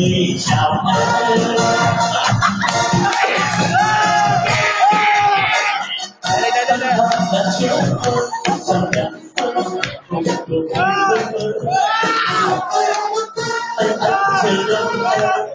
người chào ơi. Đã chết ơi, dần dần ơi, không được được anh ơi. Anh rơi đâu ơi.